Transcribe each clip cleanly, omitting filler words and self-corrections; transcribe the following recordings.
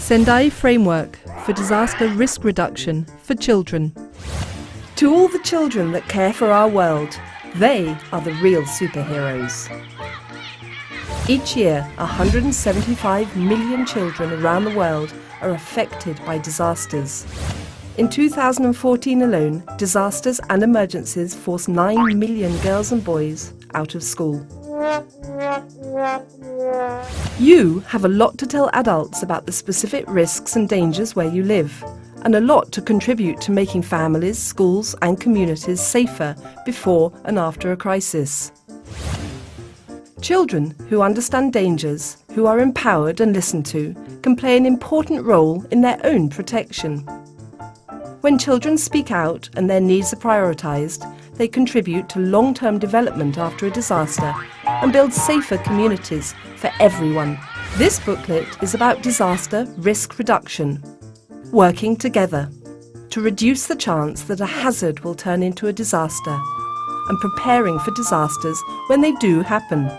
Sendai Framework for Disaster Risk Reduction for Children. To all the children that care for our world, they are the real superheroes. Each year, 175 million children around the world are affected by disasters. In 2014 alone, disasters and emergencies forced 9 million girls and boys out of school. You have a lot to tell adults about the specific risks and dangers where you live, and a lot to contribute to making families, schools and communities safer before and after a crisis. Children who understand dangers, who are empowered and listened to, can play an important role in their own protection. When children speak out and their needs are prioritised, they contribute to long-term development after a disaster and build safer communities for everyone. This booklet is about disaster risk reduction, working together to reduce the chance that a hazard will turn into a disaster and preparing for disasters when they do happen.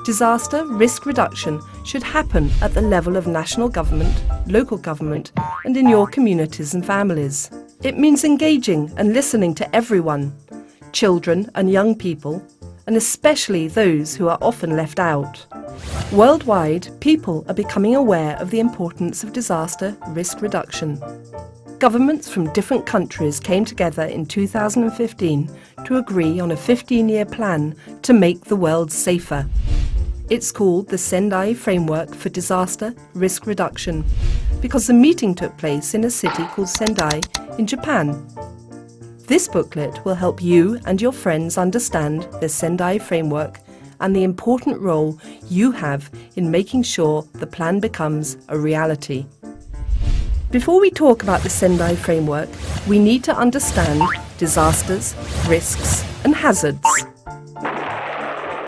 Disaster risk reduction should happen at the level of national government, local government, and in your communities and families. It means engaging and listening to everyone, children and young people, and especially those who are often left out. Worldwide, people are becoming aware of the importance of disaster risk reduction. Governments from different countries came together in 2015 to agree on a 15-year plan to make the world safer. It's called the Sendai Framework for Disaster Risk Reduction because the meeting took place in a city called Sendai in Japan. This booklet will help you and your friends understand the Sendai Framework and the important role you have in making sure the plan becomes a reality. Before we talk about the Sendai Framework, we need to understand disasters, risks and hazards.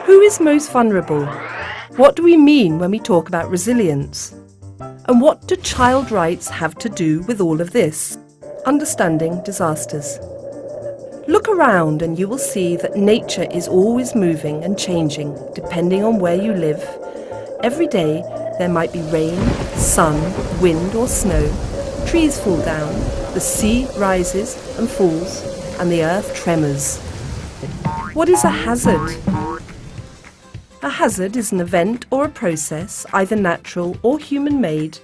Who is most vulnerable? What do we mean when we talk about resilience? And what do child rights have to do with all of this? Understanding disasters. Look around and you will see that nature is always moving and changing depending on where you live. Every day there might be rain, sun, wind or snow. Trees fall down, the sea rises and falls, and the earth tremors. What is a hazard? A hazard is an event or a process, either natural or human-made,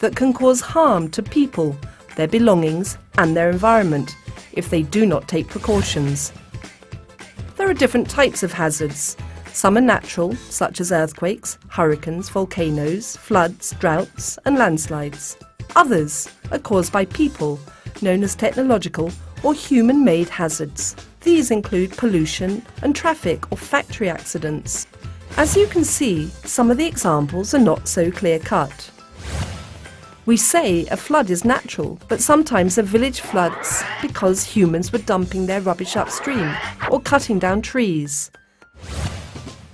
that can cause harm to people, their belongings and their environment if they do not take precautions. There are different types of hazards. Some are natural, such as earthquakes, hurricanes, volcanoes, floods, droughts and landslides. Others are caused by people, known as technological or human-made hazards. These include pollution and traffic or factory accidents. As you can see, some of the examples are not so clear-cut. We say a flood is natural, but sometimes a village floods because humans were dumping their rubbish upstream or cutting down trees.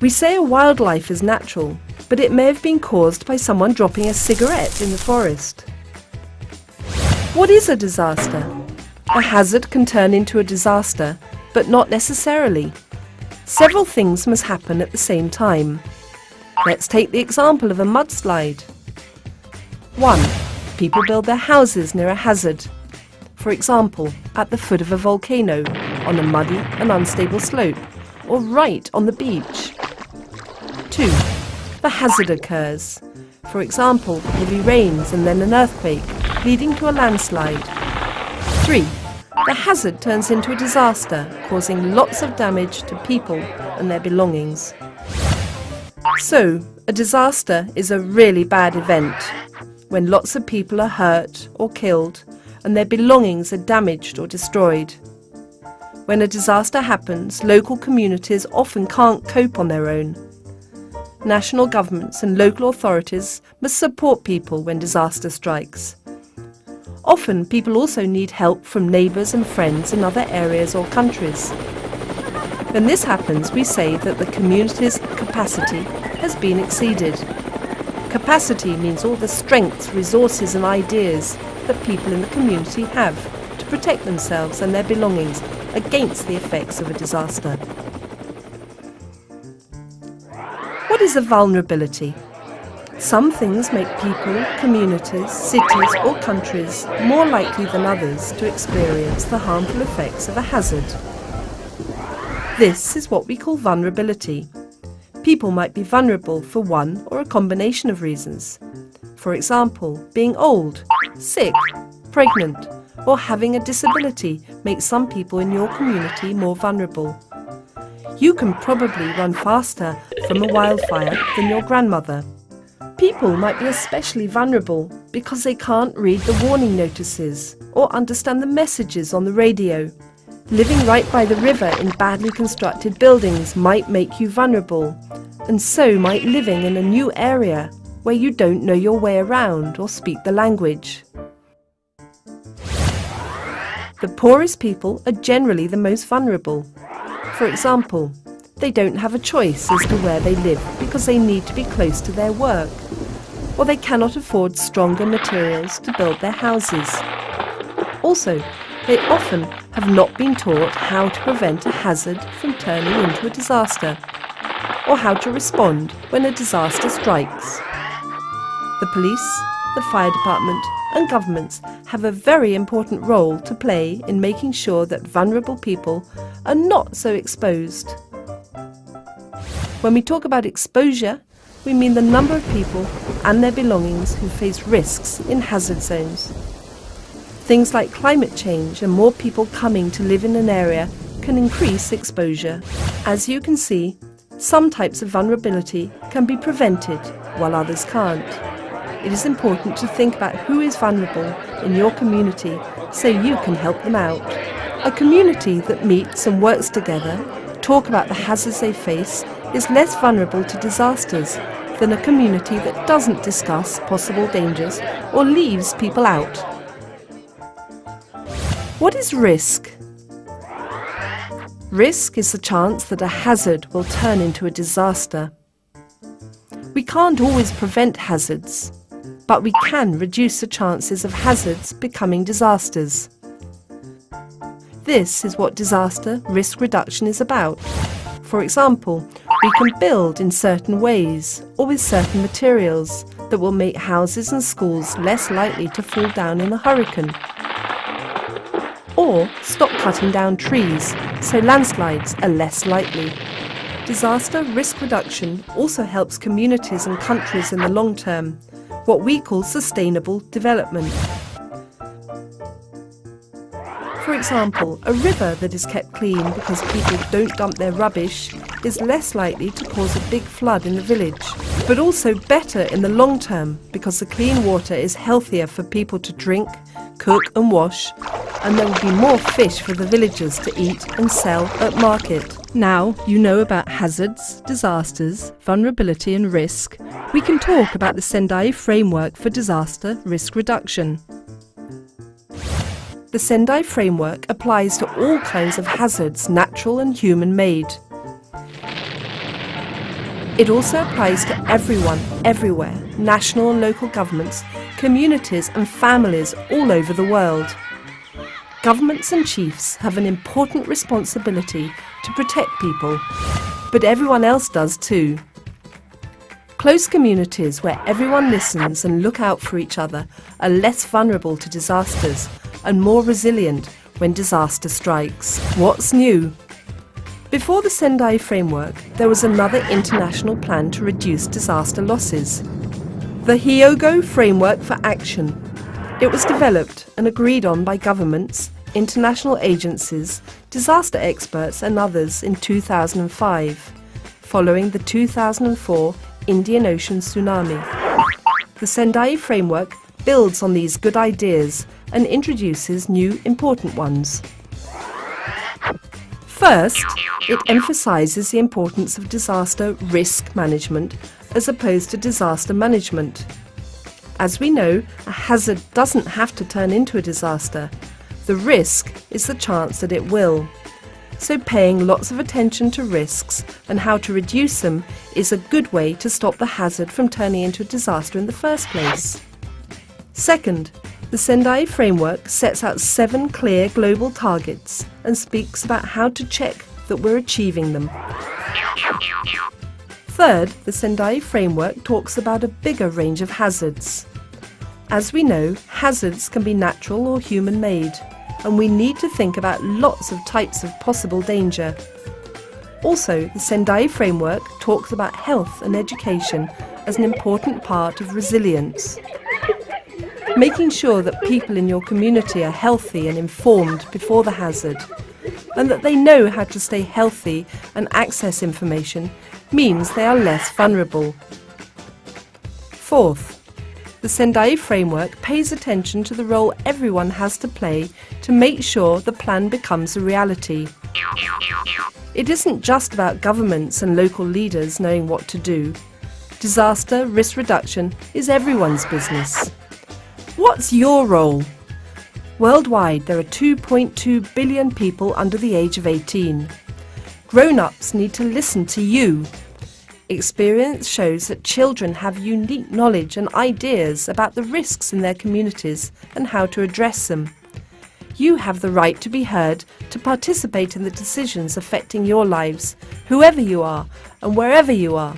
We say a wildlife is natural, but it may have been caused by someone dropping a cigarette in the forest. What is a disaster? A hazard can turn into a disaster, but not necessarily. Several things must happen at the same time. Let's take the example of a mudslide. 1. People build their houses near a hazard. For example, at the foot of a volcano, on a muddy and unstable slope, or right on the beach. 2. The hazard occurs. For example, heavy rains and then an earthquake, leading to a landslide. 3. The hazard turns into a disaster, causing lots of damage to people and their belongings. So, a disaster is a really bad event, when lots of people are hurt or killed and their belongings are damaged or destroyed. When a disaster happens, local communities often can't cope on their own. National governments and local authorities must support people when disaster strikes. Often, people also need help from neighbours and friends in other areas or countries. When this happens, we say that the community's capacity has been exceeded. Capacity means all the strengths, resources and ideas that people in the community have to protect themselves and their belongings against the effects of a disaster. What is a vulnerability? Some things make people, communities, cities or countries more likely than others to experience the harmful effects of a hazard. This is what we call vulnerability. People might be vulnerable for one or a combination of reasons. For example, being old, sick, pregnant, or having a disability makes some people in your community more vulnerable. You can probably run faster from a wildfire than your grandmother. People might be especially vulnerable because they can't read the warning notices or understand the messages on the radio. Living right by the river in badly constructed buildings might make you vulnerable, and so might living in a new area where you don't know your way around or speak the language. The poorest people are generally the most vulnerable. For example, they don't have a choice as to where they live because they need to be close to their work, or they cannot afford stronger materials to build their houses. Also, they often have not been taught how to prevent a hazard from turning into a disaster, or how to respond when a disaster strikes. The police, the fire department and governments have a very important role to play in making sure that vulnerable people are not so exposed. When we talk about exposure, we mean the number of people and their belongings who face risks in hazard zones. Things like climate change and more people coming to live in an area can increase exposure. As you can see, some types of vulnerability can be prevented while others can't. It is important to think about who is vulnerable in your community so you can help them out. A community that meets and works together, talk about the hazards they face, is less vulnerable to disasters than a community that doesn't discuss possible dangers or leaves people out. What is risk? Risk is the chance that a hazard will turn into a disaster. We can't always prevent hazards, but we can reduce the chances of hazards becoming disasters. This is what disaster risk reduction is about. For example, we can build in certain ways or with certain materials that will make houses and schools less likely to fall down in a hurricane. Or stop cutting down trees so landslides are less likely. Disaster risk reduction also helps communities and countries in the long term, what we call sustainable development. For example, a river that is kept clean because people don't dump their rubbish is less likely to cause a big flood in the village, but also better in the long term because the clean water is healthier for people to drink, cook and wash, and there will be more fish for the villagers to eat and sell at market. Now you know about hazards, disasters, vulnerability and risk. We can talk about the Sendai framework for disaster risk reduction. The Sendai framework applies to all kinds of hazards, natural and human-made. It also applies to everyone, everywhere, national and local governments, communities and families all over the world. Governments and chiefs have an important responsibility to protect people, but everyone else does too. Close communities where everyone listens and look out for each other are less vulnerable to disasters and more resilient when disaster strikes. What's new? Before the Sendai framework, there was another international plan to reduce disaster losses. The Hyogo Framework for Action. It was developed and agreed on by governments, international agencies, disaster experts and others in 2005, following the 2004 Indian Ocean tsunami. The Sendai framework builds on these good ideas and introduces new important ones. First, it emphasises the importance of disaster risk management as opposed to disaster management. As we know, a hazard doesn't have to turn into a disaster. The risk is the chance that it will. So paying lots of attention to risks and how to reduce them is a good way to stop the hazard from turning into a disaster in the first place. Second, the Sendai framework sets out 7 clear global targets and speaks about how to check that we're achieving them. Third, the Sendai framework talks about a bigger range of hazards. As we know, hazards can be natural or human-made, and we need to think about lots of types of possible danger. Also, the Sendai framework talks about health and education as an important part of resilience. Making sure that people in your community are healthy and informed before the hazard, and that they know how to stay healthy and access information, means they are less vulnerable. Fourth, the Sendai framework pays attention to the role everyone has to play to make sure the plan becomes a reality. It isn't just about governments and local leaders knowing what to do. Disaster risk reduction is everyone's business. What's your role? Worldwide, there are 2.2 billion people under the age of 18. Grown-ups need to listen to you. Experience shows that children have unique knowledge and ideas about the risks in their communities and how to address them. You have the right to be heard, to participate in the decisions affecting your lives, whoever you are and wherever you are.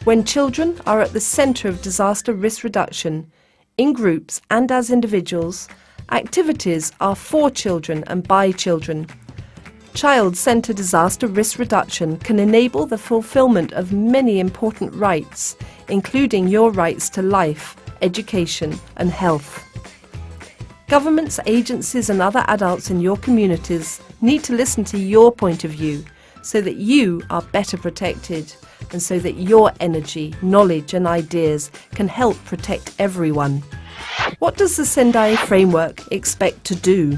When children are at the centre of disaster risk reduction, in groups and as individuals, activities are for children and by children. Child-centred disaster risk reduction can enable the fulfilment of many important rights, including your rights to life, education and health. Governments, agencies and other adults in your communities need to listen to your point of view so that you are better protected and so that your energy, knowledge and ideas can help protect everyone. What does the Sendai framework expect to do?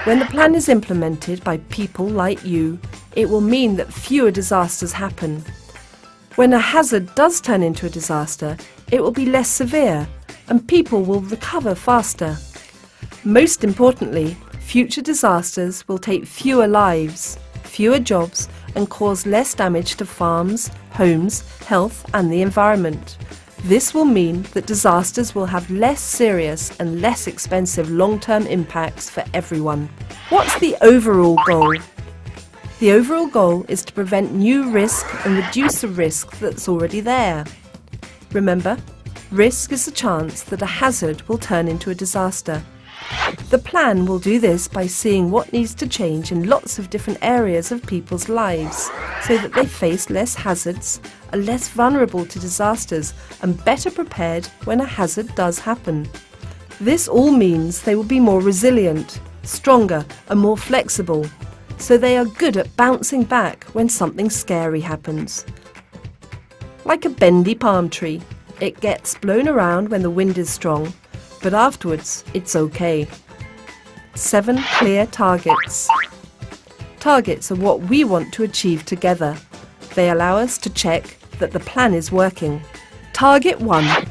When the plan is implemented by people like you, it will mean that fewer disasters happen. When a hazard does turn into a disaster, it will be less severe and people will recover faster. Most importantly, future disasters will take fewer lives, fewer jobs and cause less damage to farms, homes, health and the environment. This will mean that disasters will have less serious and less expensive long-term impacts for everyone. What's the overall goal? The overall goal is to prevent new risk and reduce the risk that's already there. Remember, risk is the chance that a hazard will turn into a disaster. The plan will do this by seeing what needs to change in lots of different areas of people's lives so that they face less hazards, are less vulnerable to disasters and better prepared when a hazard does happen. This all means they will be more resilient, stronger and more flexible, so they are good at bouncing back when something scary happens. Like a bendy palm tree, it gets blown around when the wind is strong, but afterwards it's okay. 7 clear targets. Targets are what we want to achieve together. They allow us to check that the plan is working. Target 1.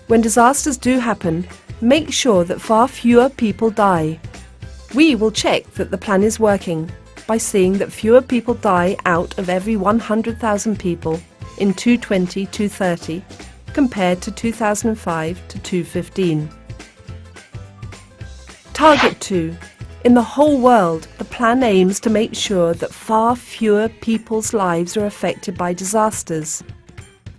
When disasters do happen, make sure that far fewer people die. We will check that the plan is working by seeing that fewer people die out of every 100,000 people in 2020-2030 compared to 2005 to 2015. Target 2. In the whole world, the plan aims to make sure that far fewer people's lives are affected by disasters.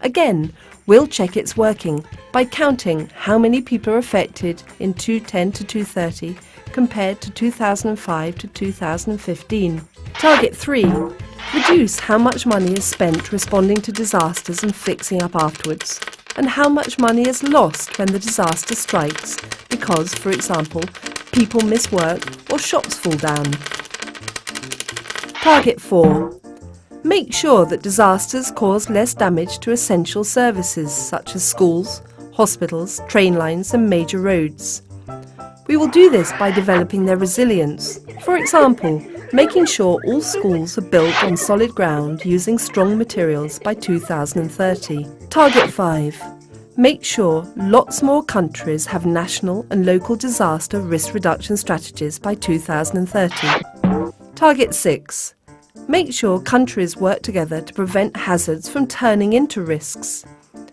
Again, we'll check it's working by counting how many people are affected in 2010 to 2030 compared to 2005 to 2015. Target 3. Reduce how much money is spent responding to disasters and fixing up afterwards, and how much money is lost when the disaster strikes because, for example, people miss work or shops fall down. Target 4. Make sure that disasters cause less damage to essential services such as schools, hospitals, train lines and major roads. We will do this by developing their resilience. For example, making sure all schools are built on solid ground using strong materials by 2030. Target 5. Make sure lots more countries have national and local disaster risk reduction strategies by 2030. Target 6. Make sure countries work together to prevent hazards from turning into risks.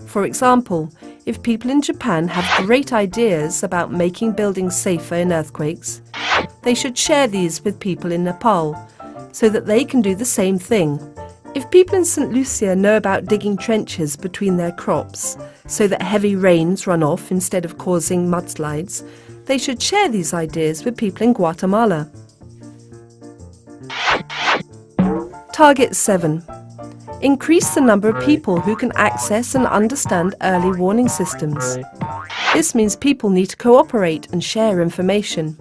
For example, if people in Japan have great ideas about making buildings safer in earthquakes, they should share these with people in Nepal so that they can do the same thing. If people in St. Lucia know about digging trenches between their crops so that heavy rains run off instead of causing mudslides, they should share these ideas with people in Guatemala. Target 7. Increase the number of people who can access and understand early warning systems. This means people need to cooperate and share information.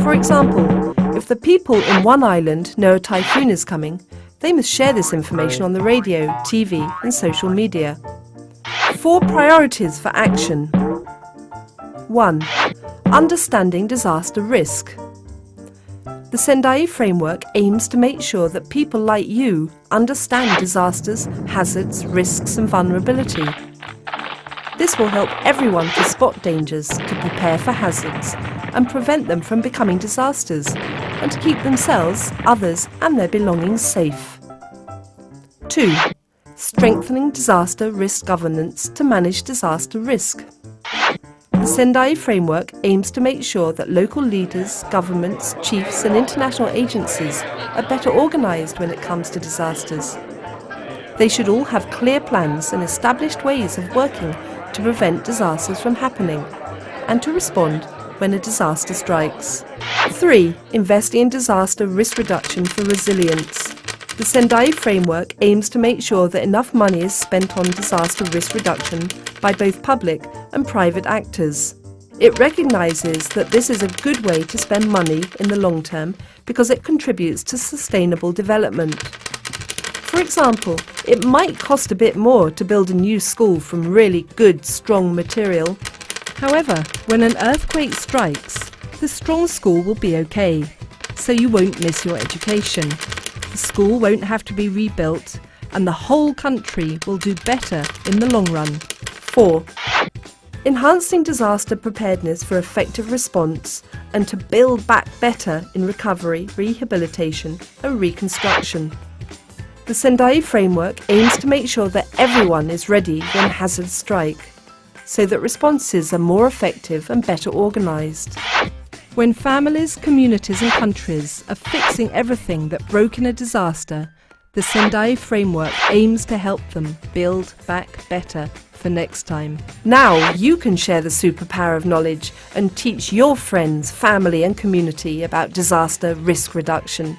For example, if the people in one island know a typhoon is coming, they must share this information on the radio, TV and social media. 4 priorities for action. 1. Understanding disaster risk. The Sendai framework aims to make sure that people like you understand disasters, hazards, risks and vulnerability. This will help everyone to spot dangers, to prepare for hazards and prevent them from becoming disasters, and to keep themselves, others and their belongings safe. 2. Strengthening disaster risk governance to manage disaster risk. The Sendai framework aims to make sure that local leaders, governments, chiefs and international agencies are better organised when it comes to disasters. They should all have clear plans and established ways of working to prevent disasters from happening and to respond when a disaster strikes. 3. Investing in disaster risk reduction for resilience. The Sendai framework aims to make sure that enough money is spent on disaster risk reduction by both public and private actors. It recognises that this is a good way to spend money in the long term because it contributes to sustainable development. For example, it might cost a bit more to build a new school from really good, strong material. However, when an earthquake strikes, the strong school will be okay, so you won't miss your education. The school won't have to be rebuilt, and the whole country will do better in the long run. 4. Enhancing disaster preparedness for effective response and to build back better in recovery, rehabilitation and reconstruction. The Sendai framework aims to make sure that everyone is ready when hazards strike, so that responses are more effective and better organised. When families, communities and countries are fixing everything that broke in a disaster, the Sendai framework aims to help them build back better for next time. Now you can share the superpower of knowledge and teach your friends, family and community about disaster risk reduction.